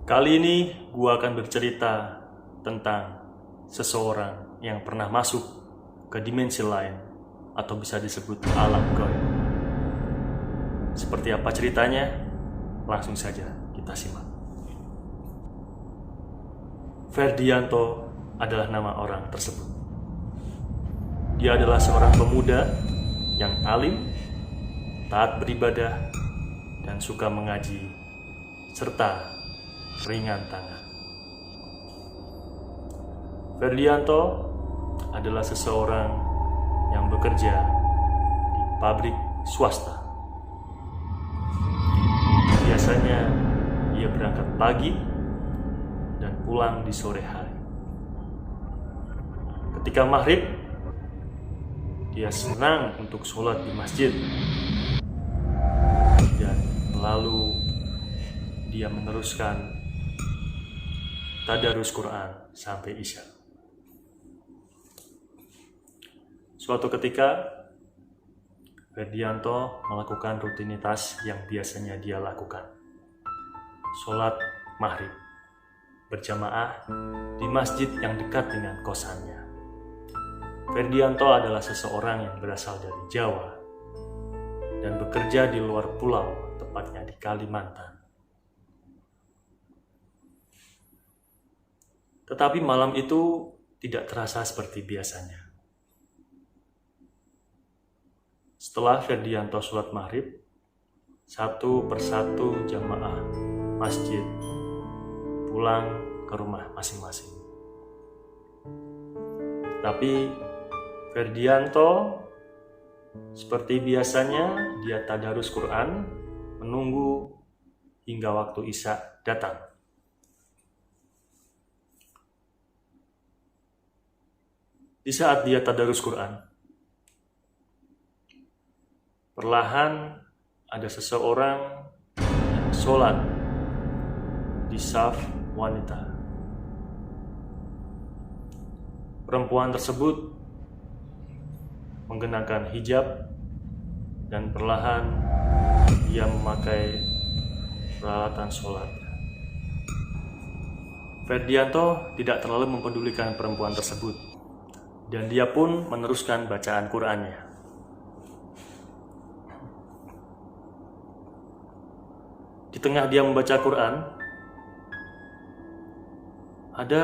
Kali ini gua akan bercerita tentang seseorang yang pernah masuk ke dimensi lain atau bisa disebut alam gaib. Seperti apa ceritanya? Langsung saja kita simak. Ferdianto adalah nama orang tersebut. Dia adalah seorang pemuda yang alim, taat beribadah, dan suka mengaji, serta ringan tangan. Ferdianto adalah seseorang yang bekerja di pabrik swasta. Biasanya ia berangkat pagi dan pulang di sore hari. Ketika maghrib, dia senang untuk sholat di masjid, dan lalu dia meneruskan tadarus Quran sampai Isya. Suatu ketika, Ferdianto melakukan rutinitas yang biasanya dia lakukan. Sholat maghrib berjamaah di masjid yang dekat dengan kosannya. Ferdianto adalah seseorang yang berasal dari Jawa dan bekerja di luar pulau, tepatnya di Kalimantan. Tetapi malam itu tidak terasa seperti biasanya. Setelah Ferdianto sholat maghrib, satu persatu jamaah masjid pulang ke rumah masing-masing. Tapi Ferdianto seperti biasanya dia tadarus Quran, menunggu hingga waktu Isya datang. Di saat dia tadarus Quran, perlahan ada seseorang yang sholat di saf wanita. Perempuan tersebut mengenakan hijab dan perlahan dia memakai peralatan sholat. Ferdianto tidak terlalu mempedulikan perempuan tersebut, dan dia pun meneruskan bacaan Qurannya. Di tengah dia membaca Quran, ada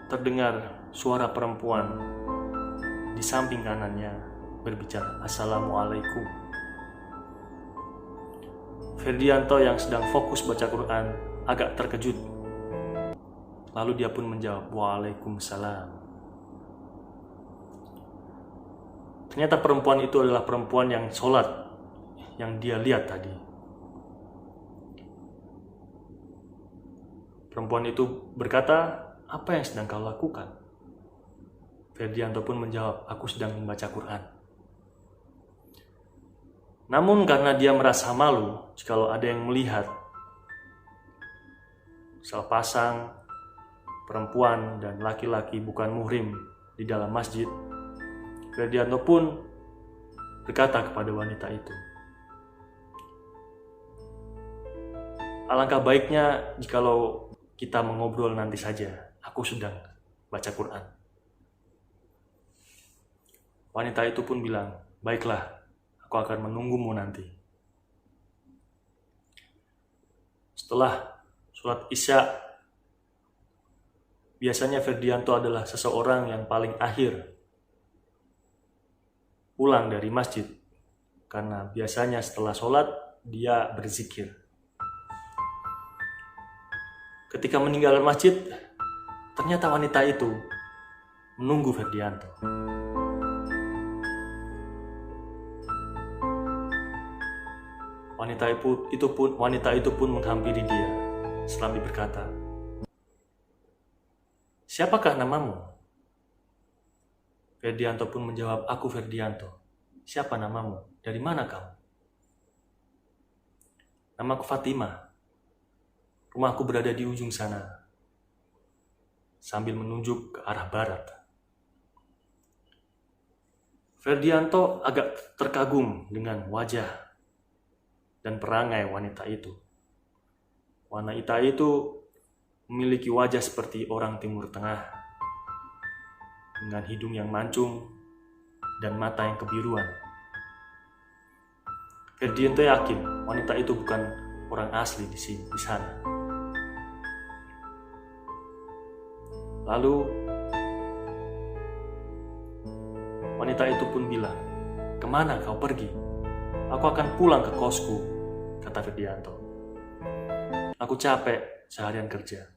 terdengar suara perempuan di samping kanannya berbicara, "Assalamualaikum." Ferdianto yang sedang fokus baca Quran agak terkejut. Lalu dia pun menjawab, "Waalaikumsalam." Ternyata perempuan itu adalah perempuan yang sholat yang dia lihat tadi. Perempuan itu berkata, "Apa yang sedang kau lakukan?" Ferdianto pun menjawab, "Aku sedang membaca Quran." Namun karena dia merasa malu jikalau ada yang melihat sepasang perempuan dan laki-laki bukan muhrim di dalam masjid, Ferdianto pun berkata kepada wanita itu, "Alangkah baiknya jikalau kita mengobrol nanti saja. Aku sedang baca Quran." Wanita itu pun bilang, "Baiklah, aku akan menunggumu nanti." Setelah sholat Isya, biasanya Ferdianto adalah seseorang yang paling akhir pulang dari masjid, karena biasanya setelah sholat dia berzikir. Ketika meninggalkan masjid, ternyata wanita itu menunggu Ferdianto. Wanita itu pun menghampiri dia sambil berkata, "Siapakah namamu?" Ferdianto pun menjawab, "Aku Ferdianto." "Siapa namamu? Dari mana kamu?" "Namaku Fatimah. Rumahku berada di ujung sana." Sambil menunjuk ke arah barat. Ferdianto agak terkagum dengan wajah dan perangai wanita itu. Wanita itu memiliki wajah seperti orang Timur Tengah, dengan hidung yang mancung dan mata yang kebiruan. Ferdianto yakin wanita itu bukan orang asli di sana. Lalu wanita itu pun bilang, "Kemana kau pergi? Aku akan pulang ke kosku," kata Ferdianto. "Aku capek seharian kerja."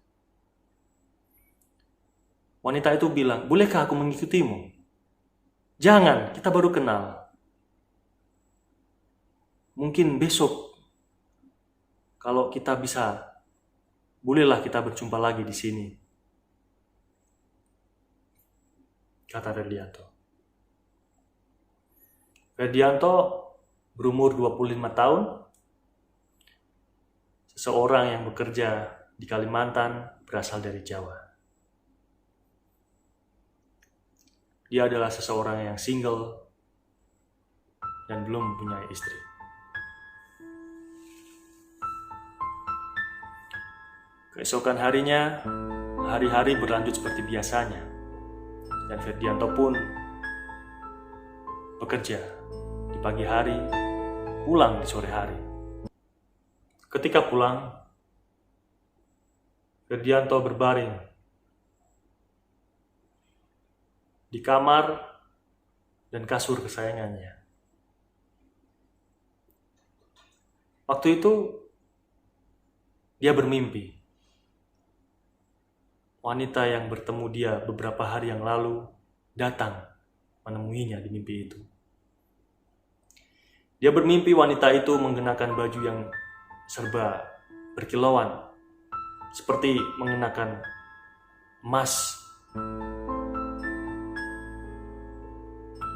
Wanita itu bilang, "Bolehkah aku mengikutimu?" "Jangan, kita baru kenal. Mungkin besok, kalau kita bisa, bolehlah kita berjumpa lagi di sini," kata Ferdianto. Ferdianto berumur 25 tahun, seseorang yang bekerja di Kalimantan, berasal dari Jawa. Dia adalah seseorang yang single dan belum mempunyai istri. Keesokan harinya, hari-hari berlanjut seperti biasanya, dan Ferdianto pun bekerja di pagi hari, pulang di sore hari. Ketika pulang, Ferdianto berbaring di kamar dan kasur kesayangannya. Waktu itu, dia bermimpi. Wanita yang bertemu dia beberapa hari yang lalu datang menemuinya di mimpi itu. Dia bermimpi wanita itu mengenakan baju yang serba berkilauan, seperti mengenakan emas.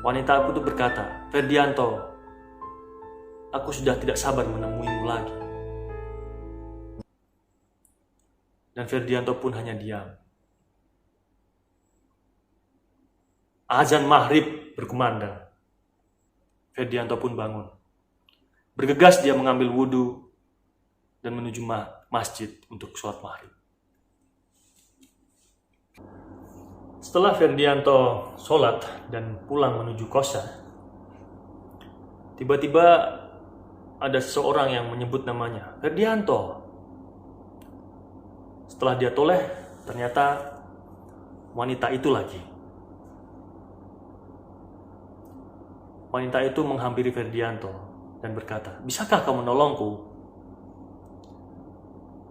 Wanita itu berkata, "Ferdianto, aku sudah tidak sabar menemuimu lagi." Dan Ferdianto pun hanya diam. Azan maghrib berkumandang. Ferdianto pun bangun. Bergegas dia mengambil wudhu dan menuju masjid untuk sholat maghrib. Setelah Ferdianto sholat dan pulang menuju kosnya, tiba-tiba ada seseorang yang menyebut namanya, "Ferdianto." Setelah dia toleh, ternyata wanita itu lagi. Wanita itu menghampiri Ferdianto dan berkata, "Bisakah kau menolongku?"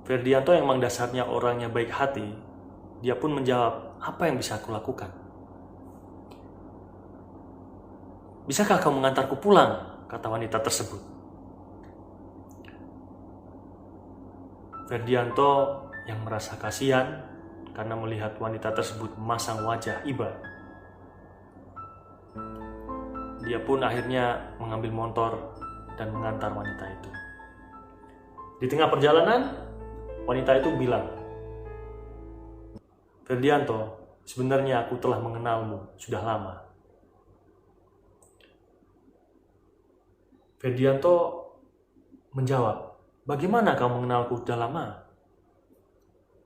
Ferdianto yang memang dasarnya orangnya baik hati, dia pun menjawab, "Apa yang bisa aku lakukan?" "Bisakah kau mengantarku pulang?" kata wanita tersebut. Ferdianto yang merasa kasihan karena melihat wanita tersebut memasang wajah iba. Dia pun akhirnya mengambil motor dan mengantar wanita itu. Di tengah perjalanan, wanita itu bilang, "Ferdianto, sebenarnya aku telah mengenalmu sudah lama." Ferdianto menjawab, "Bagaimana kau mengenalku sudah lama?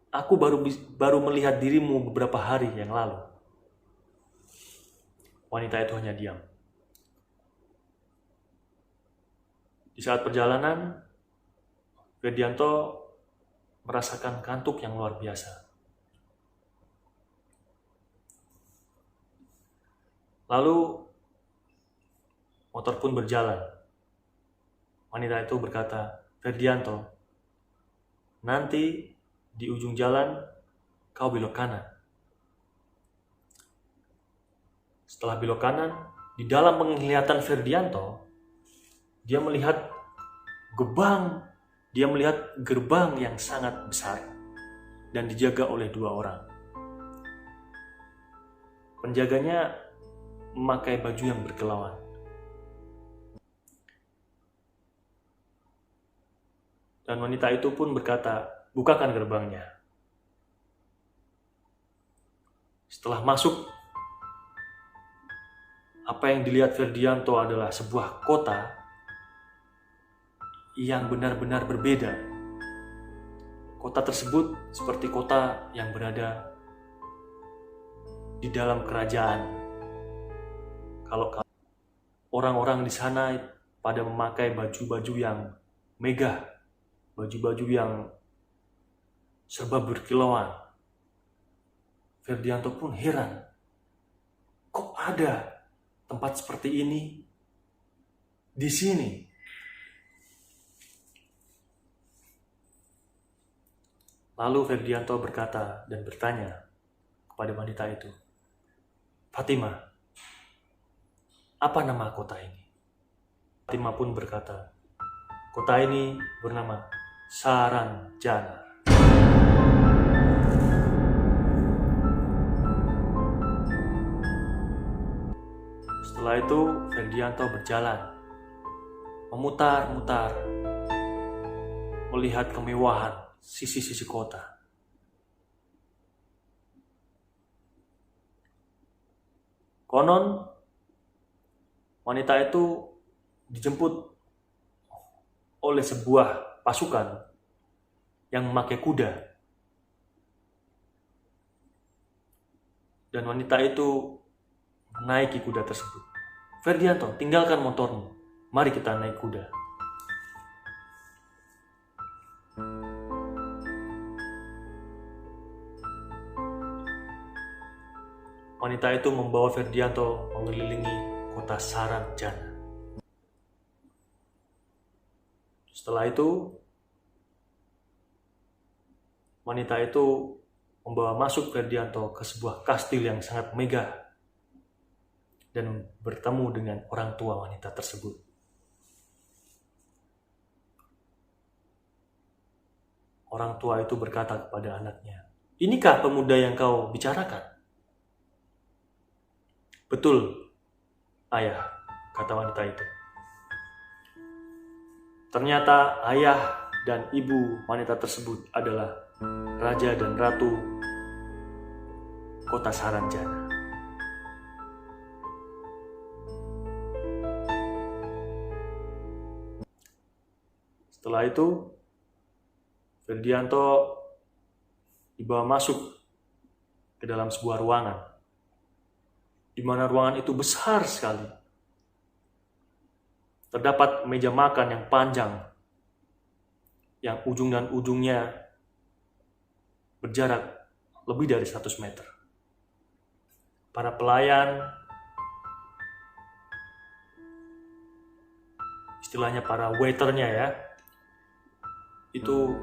Aku baru melihat dirimu beberapa hari yang lalu." Wanita itu hanya diam. Di saat perjalanan, Ferdianto merasakan kantuk yang luar biasa. Lalu, motor pun berjalan. Wanita itu berkata, "Ferdianto, nanti di ujung jalan, kau belok kanan." Setelah belok kanan, di dalam penglihatan Ferdianto, dia melihat gerbang yang sangat besar dan dijaga oleh 2 orang. Penjaganya memakai baju yang berkilauan. Dan wanita itu pun berkata, "Bukakan gerbangnya." Setelah masuk, apa yang dilihat Ferdianto adalah sebuah kota yang benar-benar berbeda. Kota tersebut seperti kota yang berada di dalam kerajaan. Kalau orang-orang di sana pada memakai baju-baju yang megah, baju-baju yang serba berkilauan. Ferdianto pun heran, kok ada tempat seperti ini di sini? Lalu Ferdianto berkata dan bertanya kepada wanita itu, Fatima, apa nama kota ini? Fatima pun berkata, kota ini bernama Saranjana. Setelah itu Ferdianto berjalan, memutar-mutar, melihat kemewahan sisi-sisi kota. Konon wanita itu dijemput oleh sebuah pasukan yang memakai kuda. Dan wanita itu menaiki kuda tersebut. Ferdianto, tinggalkan motormu. Mari kita naik kuda. Wanita itu membawa Ferdianto mengelilingi kota Saranjana. Setelah itu, wanita itu membawa masuk Ferdianto ke sebuah kastil yang sangat megah dan bertemu dengan orang tua wanita tersebut. Orang tua itu berkata kepada anaknya, "Inikah pemuda yang kau bicarakan?" "Betul, ayah," kata wanita itu. Ternyata ayah dan ibu wanita tersebut adalah raja dan ratu kota Saranjana. Setelah itu, Ferdianto dibawa masuk ke dalam sebuah ruangan, di mana ruangan itu besar sekali. Terdapat meja makan yang panjang, yang ujung dan ujungnya berjarak lebih dari 100 meter. Para pelayan, istilahnya para waiternya ya, itu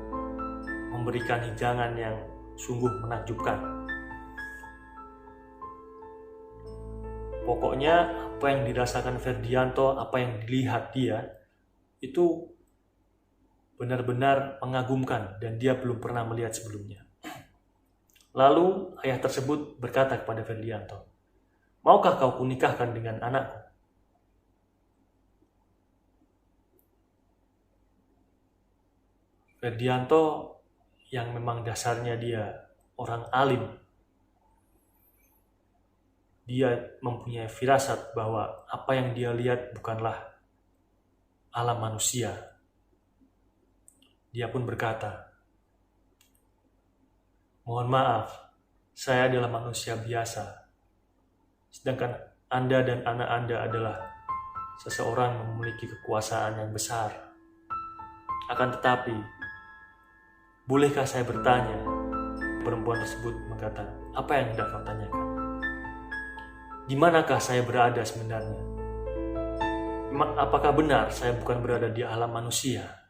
memberikan hidangan yang sungguh menakjubkan. Pokoknya apa yang dirasakan Ferdianto, apa yang dilihat dia, itu benar-benar mengagumkan dan dia belum pernah melihat sebelumnya. Lalu ayah tersebut berkata kepada Ferdianto, "Maukah kau kunikahkan dengan anakku?" Ferdianto yang memang dasarnya dia orang alim, dia mempunyai firasat bahwa apa yang dia lihat bukanlah alam manusia. Dia pun berkata, "Mohon maaf, saya adalah manusia biasa. Sedangkan Anda dan anak Anda adalah seseorang yang memiliki kekuasaan yang besar. Akan tetapi, bolehkah saya bertanya?" Perempuan tersebut berkata, "Apa yang hendak kau tanyakan? Di manakah saya berada sebenarnya? Apakah benar saya bukan berada di alam manusia?"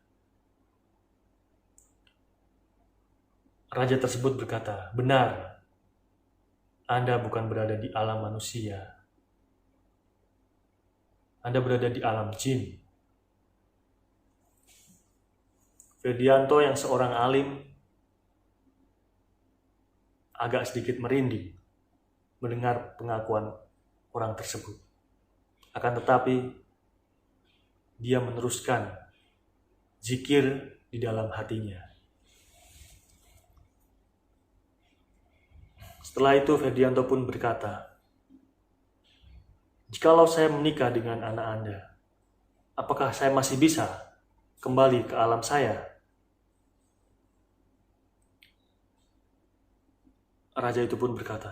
Raja tersebut berkata, "Benar, Anda bukan berada di alam manusia. Anda berada di alam jin." Ferdianto yang seorang alim agak sedikit merinding mendengar pengakuan orang tersebut. Akan tetapi, dia meneruskan zikir di dalam hatinya. Setelah itu Ferdianto pun berkata, "Jikalau saya menikah dengan anak Anda, apakah saya masih bisa kembali ke alam saya?" Raja itu pun berkata,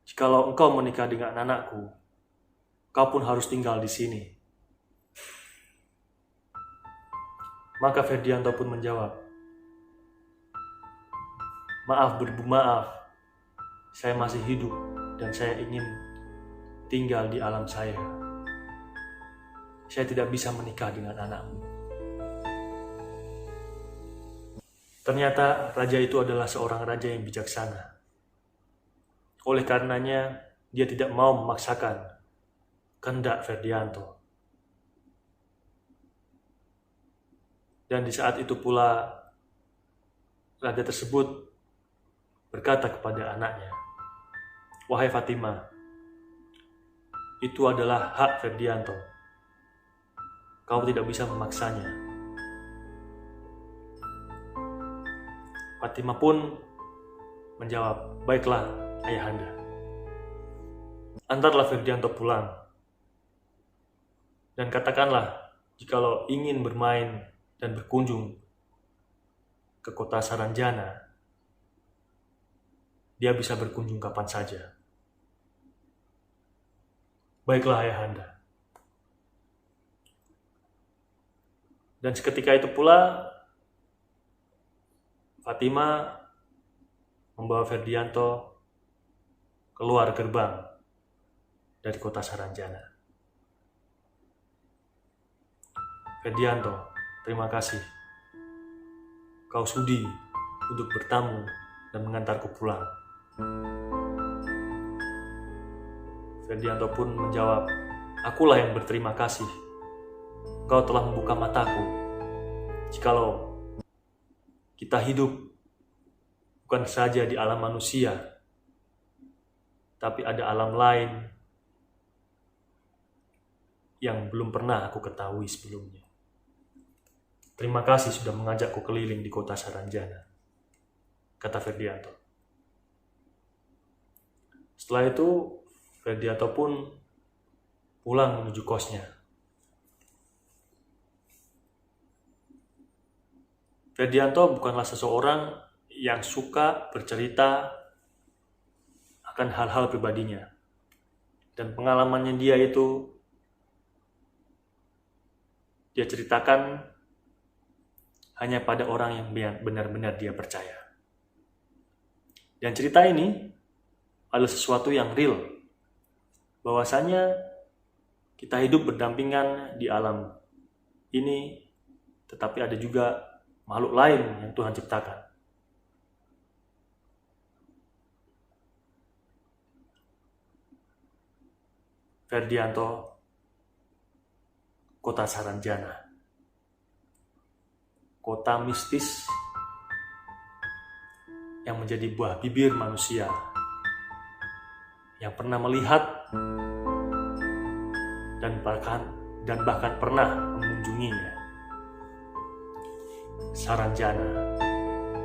"Jikalau engkau menikah dengan anakku, kau pun harus tinggal di sini." Maka Ferdianto pun menjawab, "Maaf beribu maaf, saya masih hidup dan saya ingin tinggal di alam saya. Saya tidak bisa menikah dengan anakmu." Ternyata raja itu adalah seorang raja yang bijaksana. Oleh karenanya, dia tidak mau memaksakan kehendak Ferdianto. Dan di saat itu pula, raja tersebut berkata kepada anaknya, "Wahai Fatima, itu adalah hak Ferdianto. Kau tidak bisa memaksanya." Fatima pun menjawab, "Baiklah, ayahanda. Antarlah Ferdianto pulang. Dan katakanlah, jikalau ingin bermain dan berkunjung ke kota Saranjana, dia bisa berkunjung kapan saja." "Baiklah, ayahanda." Dan seketika itu pula, Fatima membawa Ferdianto keluar gerbang dari kota Saranjana. "Ferdianto, terima kasih. Kau sudi untuk bertamu dan mengantarku pulang." Ferdianto pun menjawab, "Akulah yang berterima kasih. Kau telah membuka mataku. Jikalau kita hidup bukan saja di alam manusia, tapi ada alam lain yang belum pernah aku ketahui sebelumnya. Terima kasih sudah mengajakku keliling di kota Saranjana," kata Ferdianto. Setelah itu, Ferdianto pun pulang menuju kosnya. Ferdianto bukanlah seseorang yang suka bercerita akan hal-hal pribadinya. Dan pengalamannya dia ceritakan hanya pada orang yang benar-benar dia percaya. Dan cerita ini adalah sesuatu yang real. Bahwasanya kita hidup berdampingan di alam ini, tetapi ada juga makhluk lain yang Tuhan ciptakan. Ferdianto, kota Saranjana, kota mistis yang menjadi buah bibir manusia yang pernah melihat dan bahkan pernah mengunjunginya. Saranjana,